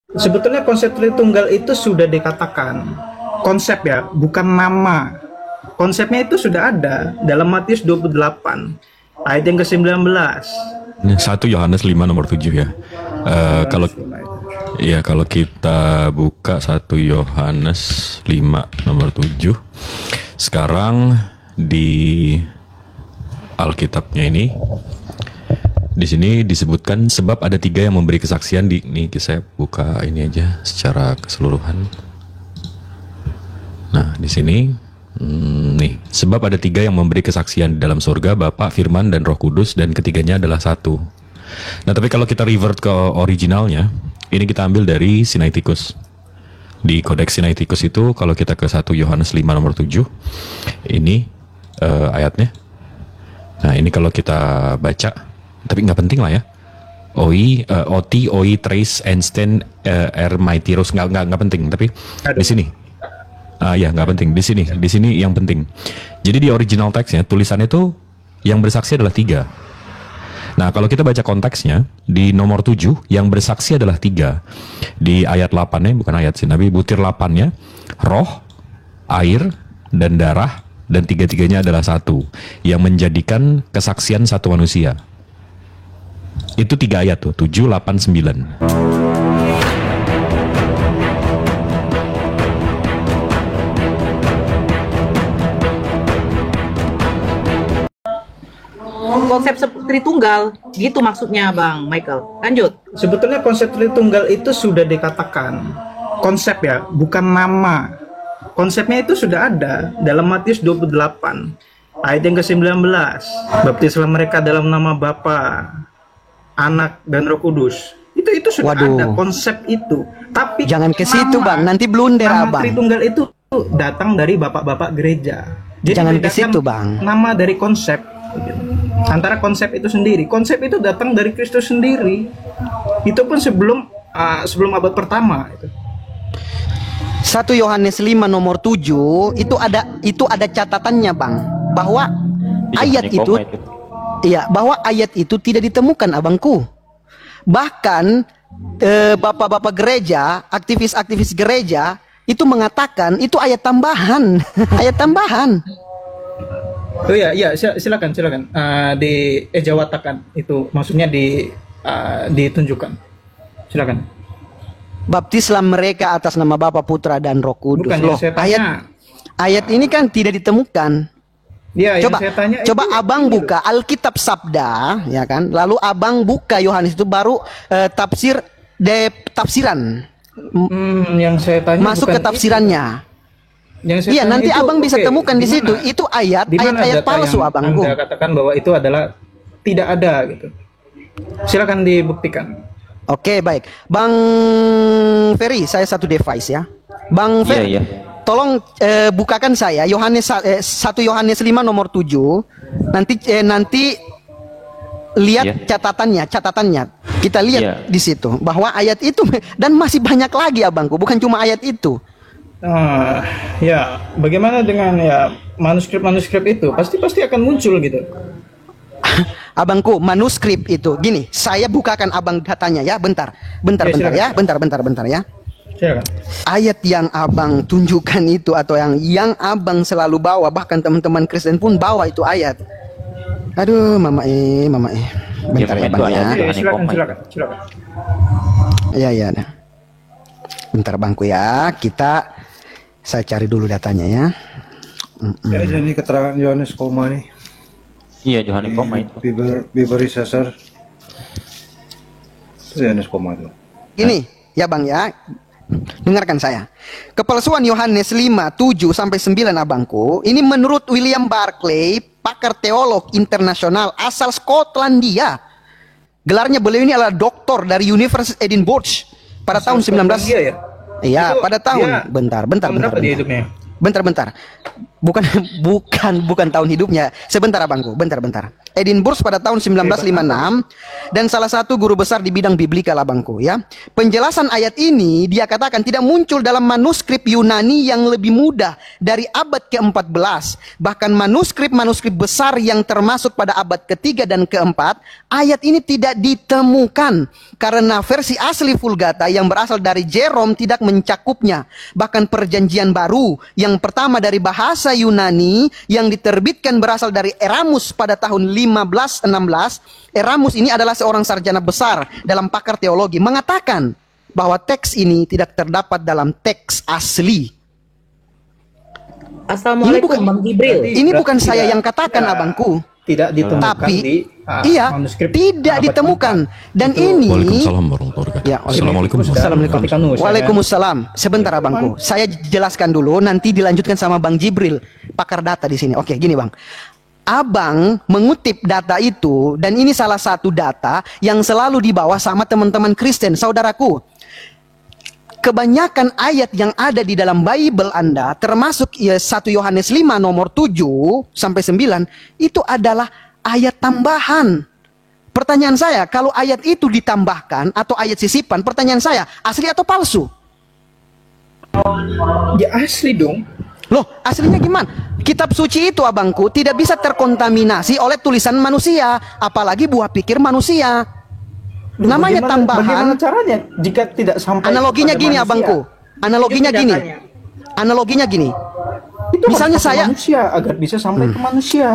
Sebetulnya konsep Tritunggal itu sudah dikatakan konsep ya, bukan nama. Konsepnya itu sudah ada dalam Matius 28 ayat yang ke-19. 1 Yohanes 5 nomor 7 ya. Kalau ya kalau kita buka 1 Yohanes 5 nomor 7. Sekarang di Alkitabnya ini di sini disebutkan sebab ada 3 yang memberi kesaksian di nih saya buka ini aja secara keseluruhan. Nah, di sini nih, sebab ada 3 yang memberi kesaksian di dalam surga, Bapa, Firman, dan Roh Kudus, dan ketiganya adalah satu. Nah, tapi kalau kita revert ke originalnya, ini kita ambil dari Sinaiticus. Di Kodeks Sinaiticus itu, kalau kita ke 1 Yohanes 5 nomor 7, ini ayatnya. Nah, ini kalau kita baca, tapi nggak penting lah ya. Oti, trace, Einstein, Mightyros, nggak penting. Tapi di sini. Ya nggak penting di sini yang penting. Jadi di original teksnya tulisannya itu yang bersaksi adalah 3. Nah kalau kita baca konteksnya di nomor 7 yang bersaksi adalah 3. Di ayat 8-nya bukan ayat sih, tapi butir 8-nya roh, air, dan darah, dan 3-tiganya adalah satu yang menjadikan kesaksian satu manusia. Itu 3 ayat tuh 7, 8, 9. Konsep Tritunggal gitu maksudnya Bang Michael. Lanjut. Sebetulnya konsep Tritunggal itu sudah dikatakan konsep ya, bukan nama. Konsepnya itu sudah ada dalam Matius 28 ayat yang ke-19. Baptislah mereka dalam nama Bapa, Anak, dan Roh Kudus. Itu sudah ada konsep itu. Tapi jangan ke situ Bang, nanti blunder Abang. Tritunggal itu datang dari bapak-bapak gereja. Jadi jangan ke situ Bang. Nama dari konsep antara konsep itu sendiri. Konsep itu datang dari Kristus sendiri. Itu pun sebelum abad pertama itu. 1 Yohanes 5 nomor 7 itu ada catatannya Bang, bahwa ayat itu bahwa ayat itu tidak ditemukan Abangku. Bahkan bapak-bapak gereja, aktivis-aktivis gereja itu mengatakan itu ayat tambahan. Ayat tambahan. Oh ya, silakan dijawatakan itu, maksudnya ditunjukkan. Silakan. Baptislah mereka atas nama Bapa, Putra, dan Roh Kudus. Bukan, loh, ayat ini kan tidak ditemukan. Ya, coba Abang buka Alkitab Sabda, ya kan? Lalu Abang buka Yohanes itu baru tafsiran. Yang saya tanya masuk ke tafsirannya. Iya, nanti itu, Abang bisa temukan di situ. Itu ayat palsu Abangku. Anda katakan bahwa itu adalah tidak ada gitu. Silakan dibuktikan. Oke, baik. Bang Ferry, saya satu device ya. Bang Ferry, tolong bukakan saya 1 Yohanes 5 nomor 7. Nanti lihat catatannya. Kita lihat di situ bahwa ayat itu dan masih banyak lagi Abangku, bukan cuma ayat itu. Bagaimana dengan manuskrip itu? Pasti akan muncul gitu. Abangku, manuskrip itu gini, saya bukakan Abang datanya ya, bentar ya. Silakan. Ayat yang Abang tunjukkan itu atau yang Abang selalu bawa, bahkan teman-teman Kristen pun bawa itu ayat. Aduh, mama. Bentar ya Bang ya. Silakan. Iya. Bentar Bangku ya, saya cari dulu datanya ya. Ya, ini keterangan Yohanes Koma nih. Iya, Yohanes Koma itu. Biberi Sasar. Yohanes Koma itu. Ini ya Bang ya. Dengarkan saya. Kepalsuan Yohanes 5, 7 sampai 9 Abangku. Ini menurut William Barclay, pakar teolog internasional asal Skotlandia. Gelarnya beliau ini adalah doktor dari University Edinburgh pada tahun 19. Iya, pada tahun. Bentar. Bukan tahun hidupnya. Sebentar abangku, bentar. Edinburgh pada tahun 1956 dan salah satu guru besar di bidang biblikal abangku ya. Penjelasan ayat ini dia katakan tidak muncul dalam manuskrip Yunani yang lebih muda dari abad ke-14. Bahkan manuskrip besar yang termasuk pada abad ke-3 dan ke-4, ayat ini tidak ditemukan karena versi asli Vulgata yang berasal dari Jerome tidak mencakupnya. Bahkan Perjanjian Baru yang pertama dari bahasa Yunani yang diterbitkan berasal dari Eramus pada tahun 1516. Eramus ini adalah seorang sarjana besar dalam pakar teologi, mengatakan bahwa teks ini tidak terdapat dalam teks asli. Assalamualaikum Bang Jibril. Ini bukan saya yang katakan abangku. Tidak ditemukan Tapi di manuskrip tidak abad ditemukan. keempat. Dan ini Waalaikumsalam warahmatullahi wabarakatuh. Ya, Assalamualaikum. Assalamualaikum. Waalaikumsalam. Sebentar abangku, saya jelaskan dulu, nanti dilanjutkan sama Bang Jibril, pakar data di sini. Oke, gini bang. Abang mengutip data itu, dan ini salah satu data yang selalu dibawa sama teman-teman Kristen, saudaraku. Kebanyakan ayat yang ada di dalam Bible Anda, termasuk 1 Yohanes 5 nomor 7 sampai 9, itu adalah ayat tambahan. Pertanyaan saya, kalau ayat itu ditambahkan atau ayat sisipan, pertanyaan saya, asli atau palsu? Ya asli dong. Loh, aslinya gimana? Kitab suci itu abangku tidak bisa terkontaminasi oleh tulisan manusia, apalagi buah pikir manusia. Namanya tambahan. Bagaimana caranya jika tidak sampai? Analoginya kepada gini manusia? abangku. Analoginya Itu gini. datanya. Analoginya gini. Itu Misalnya harus saya- manusia agar bisa sampai ke manusia.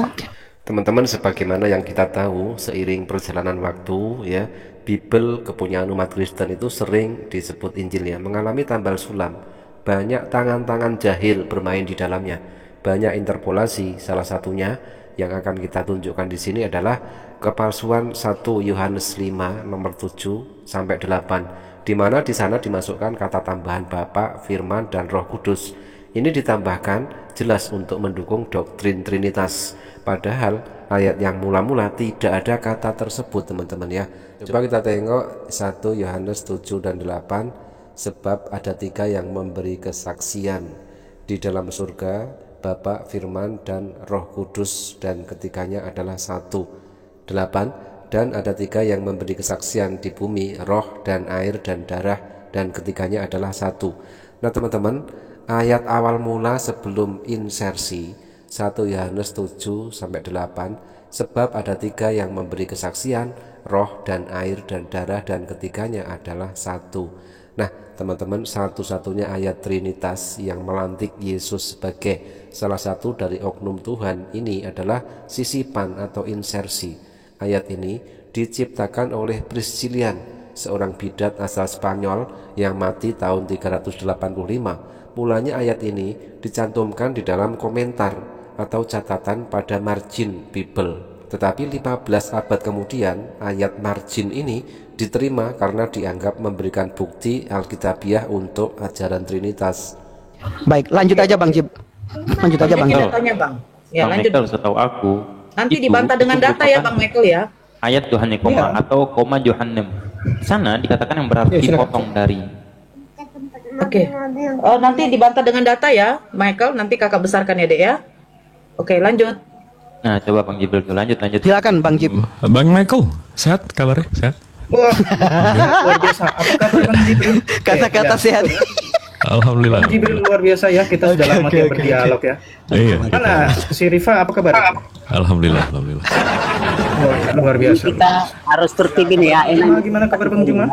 Teman-teman, sebagaimana yang kita tahu, seiring perjalanan waktu ya, Bible kepunyaan umat Kristen itu sering disebut Injilnya mengalami tambal sulam. Banyak tangan-tangan jahil bermain di dalamnya. Banyak interpolasi, salah satunya yang akan kita tunjukkan di sini adalah kepalsuan 1 Yohanes 5 nomor 7 sampai 8, di mana di sana dimasukkan kata tambahan Bapa, Firman dan Roh Kudus. Ini ditambahkan jelas untuk mendukung doktrin Trinitas. Padahal ayat yang mula-mula tidak ada kata tersebut, teman-teman ya. Coba kita tengok 1 Yohanes 7 dan 8, sebab ada 3 yang memberi kesaksian di dalam surga, Bapa, Firman dan Roh Kudus, dan ketiganya adalah 1. 8, dan ada 3 yang memberi kesaksian di bumi, roh dan air dan darah, dan ketiganya adalah 1. Nah teman-teman, ayat awal mula sebelum insersi 1 Yohanes 7 sampai 8, sebab ada 3 yang memberi kesaksian, roh dan air dan darah, dan ketiganya adalah 1. Nah teman-teman, satu-satunya ayat Trinitas yang melantik Yesus sebagai salah satu dari oknum Tuhan ini adalah sisipan atau insersi. Ayat ini diciptakan oleh Priscillian, seorang bidat asal Spanyol yang mati tahun 385. Mulanya ayat ini dicantumkan di dalam komentar atau catatan pada margin Bible. Tetapi 15 abad kemudian, ayat margin ini diterima karena dianggap memberikan bukti Alkitabiah untuk ajaran Trinitas. Baik, lanjut aja Bang Jib. Lanjut aja Bang Jib. Datanya Bang. Ya Bang lanjut. Michael, setahu aku Nanti itu- dibantah dengan itu data ya merupakan Bang Michael ya. ayat Yohanes koma atau koma Yohanem. Sana dikatakan yang berarti potong dari. Oke. Oh nanti dibantah dengan data ya, Michael. Nanti kakak besarkan ya dek ya. Oke lanjut. Nah coba Bang Jibril lanjut. Silakan Bang Jib. Bang Michael, sehat kabarnya? Sehat? Wah, luar biasa. Apa kabar Bang Jibril? Kata-kata Oke, sehat. Alhamdulillah. Bang Jibril luar biasa ya. Kita sudah lama tidak berdialog ya. Iya. Mana si Rifa, apa kabar? Alhamdulillah. Luar biasa. Kita harus tertibin ya. Gimana kabar Bang Juma?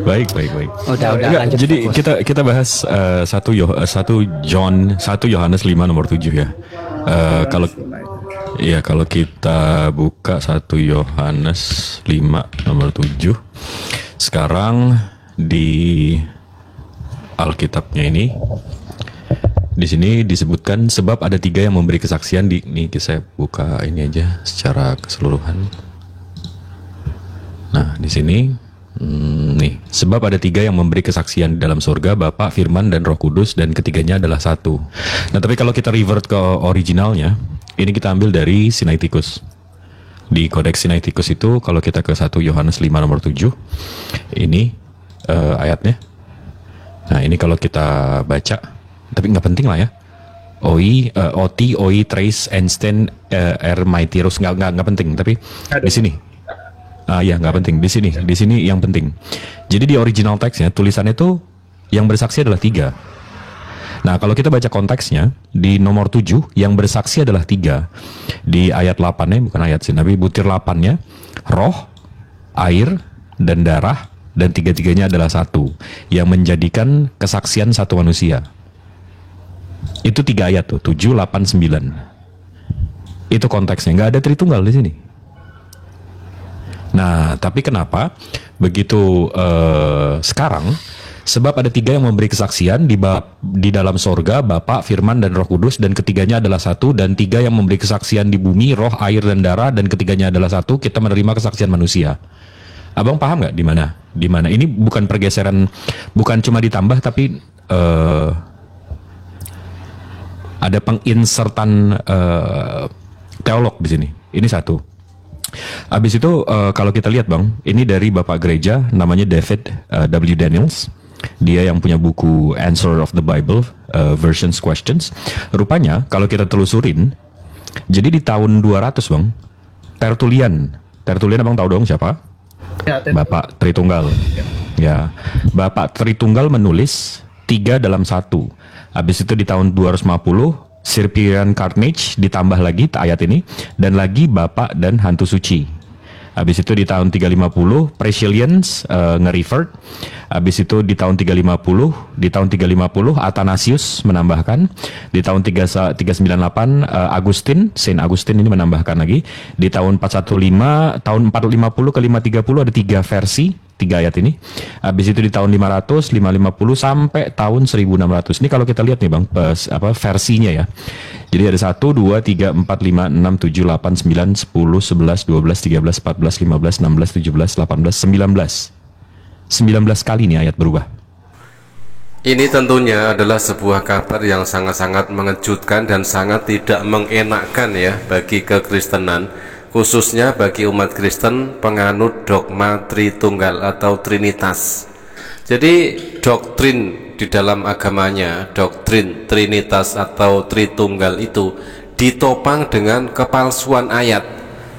Baik. Udah Enggak, lanjut. jadi kita bahas 1 Yohanes 5 nomor 7 ya. Kalau kita buka 1 Yohanes 5 nomor 7 sekarang di Alkitabnya ini, di sini disebutkan sebab ada 3 yang memberi kesaksian di nih, saya buka ini aja secara keseluruhan. Nah, di sini nih, sebab ada 3 yang memberi kesaksian di dalam surga, Bapa, Firman dan Roh Kudus, dan ketiganya adalah 1. Nah, tapi kalau kita revert ke originalnya, ini kita ambil dari Sinaiticus. Di Kodeks Sinaiticus itu kalau kita ke 1 Yohanes 5 nomor 7, ini ayatnya. Nah, ini kalau kita baca, tapi nggak penting lah ya. Oti, Oi, Trace, Einstein, Mighty Rose, nggak penting. Tapi di sini, ya nggak penting. Di sini yang penting. Jadi di original teksnya tulisannya itu yang bersaksi adalah 3. Nah kalau kita baca konteksnya di nomor 7 yang bersaksi adalah 3. Di ayat 8-nya, bukan ayat sih, tapi butir 8-nya, roh, air, dan darah, dan tiga-tiganya adalah satu, yang menjadikan kesaksian satu manusia. Itu 3 ayat tuh, 7, 8, 9. Itu konteksnya, nggak ada Tritunggal di sini. Nah, tapi kenapa begitu sekarang? Sebab ada 3 yang memberi kesaksian di dalam sorga, Bapa, Firman, dan Roh Kudus, dan ketiganya adalah satu, dan 3 yang memberi kesaksian di bumi, roh, air, dan darah, dan ketiganya adalah satu. Kita menerima kesaksian manusia. Abang paham nggak di mana? Di mana? Ini bukan pergeseran, bukan cuma ditambah, tapi ada penginsertan teolog di sini. Ini satu. Habis itu kalau kita lihat bang, ini dari Bapak Gereja namanya David W. Daniels. Dia yang punya buku Answer of the Bible, Versions Questions. Rupanya kalau kita telusurin, jadi di tahun 200 bang, Tertullian abang tahu dong siapa? Ya, Bapak Tritunggal. Ya, Bapak Tritunggal menulis 3 dalam 1. Habis itu di tahun 250 Sir Carnage ditambah lagi ayat ini, dan lagi Bapak dan Hantu Suci. Habis itu di tahun 350 Priscillians nge-revert. Habis itu di tahun 350 Athanasius menambahkan. Di tahun 398 Saint Augustine ini menambahkan lagi. Di tahun 415, tahun 450 ke 530 ada 3 versi, 3 ayat ini. Habis itu di tahun 500, 550 sampai tahun 1600. Ini kalau kita lihat nih bang, versinya ya. Jadi ada 1, 2, 3, 4, 5, 6, 7, 8, 9, 10, 11, 12, 13, 14, 15, 16, 17, 18, 19. 19 kali nih ayat berubah. Ini tentunya adalah sebuah kabar yang sangat-sangat mengejutkan dan sangat tidak mengenakkan ya bagi kekristenan, khususnya bagi umat Kristen penganut dogma Tritunggal atau Trinitas. Jadi doktrin di dalam agamanya, doktrin Trinitas atau Tritunggal itu ditopang dengan kepalsuan ayat.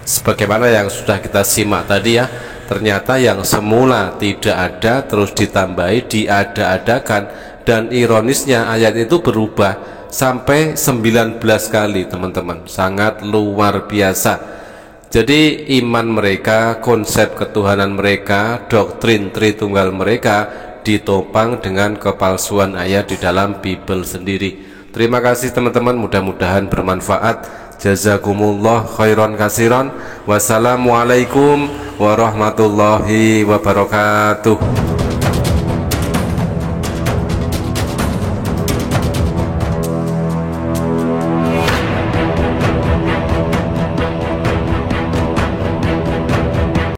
Sebagaimana yang sudah kita simak tadi ya, ternyata yang semula tidak ada terus ditambahi, diada-adakan, dan ironisnya ayat itu berubah sampai 19 kali teman-teman. Sangat luar biasa. Jadi iman mereka, konsep ketuhanan mereka, doktrin Tritunggal mereka ditopang dengan kepalsuan ayat di dalam Bible sendiri. Terima kasih teman-teman, mudah-mudahan bermanfaat. Jazakumullah khairan kasiran. Wassalamualaikum warahmatullahi wabarakatuh.